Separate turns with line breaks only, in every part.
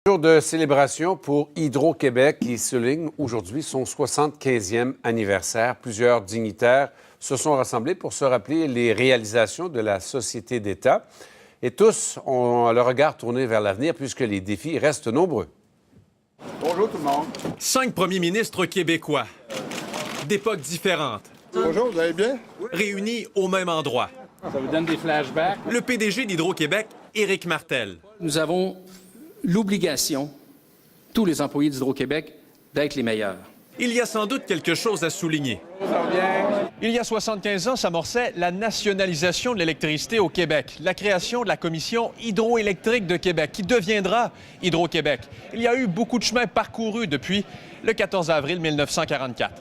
Jour de célébration pour Hydro-Québec qui souligne aujourd'hui son 75e anniversaire. Plusieurs dignitaires se sont rassemblés pour se rappeler les réalisations de la société d'État. Et tous ont le regard tourné vers l'avenir puisque les défis restent nombreux.
Bonjour tout le monde.
5 premiers ministres québécois, d'époques différentes,
Bonjour, vous allez bien?
réunis au même endroit.
Ça vous donne des flashbacks?
Le PDG d'Hydro-Québec, Éric Martel.
Nous avons l'obligation, tous les employés d'Hydro-Québec, d'être les meilleurs.
Il y a sans doute quelque chose à souligner.
Ça va bien?
Il y a 75 ans s'amorçait la nationalisation de l'électricité au Québec, la création de la Commission hydroélectrique de Québec, qui deviendra Hydro-Québec. Il y a eu beaucoup de chemin parcouru depuis le 14 avril 1944.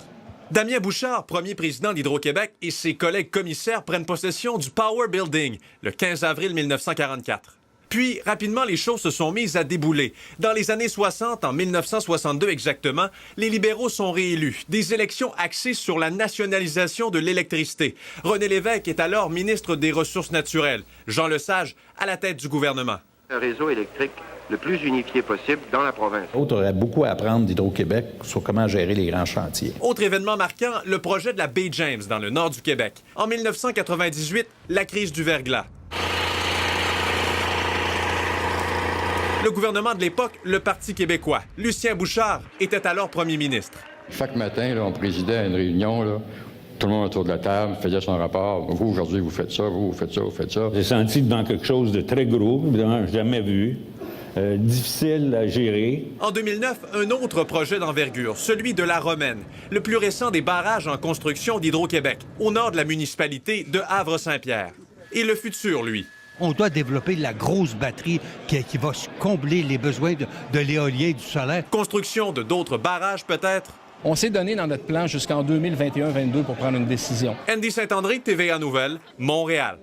Damien Bouchard, premier président d'Hydro-Québec, et ses collègues commissaires prennent possession du Power Building le 15 avril 1944. Puis, rapidement, les choses se sont mises à débouler. Dans les années 60, en 1962 exactement, les libéraux sont réélus. Des élections axées sur la nationalisation de l'électricité. René Lévesque est alors ministre des Ressources naturelles. Jean Lesage à la tête du gouvernement.
Un réseau électrique le plus unifié possible dans la province.
L'autre aurait beaucoup à apprendre d'Hydro-Québec sur comment gérer les grands chantiers.
Autre événement marquant, le projet de la baie James dans le nord du Québec. En 1998, la crise du verglas. Le gouvernement de l'époque, le Parti québécois. Lucien Bouchard était alors premier ministre.
Chaque matin, là, on présidait à une réunion, là, tout le monde autour de la table faisait son rapport. Vous, aujourd'hui, vous faites ça, vous faites ça, vous faites ça.
J'ai senti devant quelque chose de très gros, évidemment, jamais vu, difficile à gérer.
En 2009, un autre projet d'envergure, celui de la Romaine, le plus récent des barrages en construction d'Hydro-Québec, au nord de la municipalité de Havre-Saint-Pierre. Et le futur, lui.
On doit développer la grosse batterie qui va combler les besoins de l'éolien et du solaire.
Construction de d'autres barrages, peut-être?
On s'est donné dans notre plan jusqu'en 2021-22 pour prendre une décision.
Andy Saint-André, TVA Nouvelles, Montréal.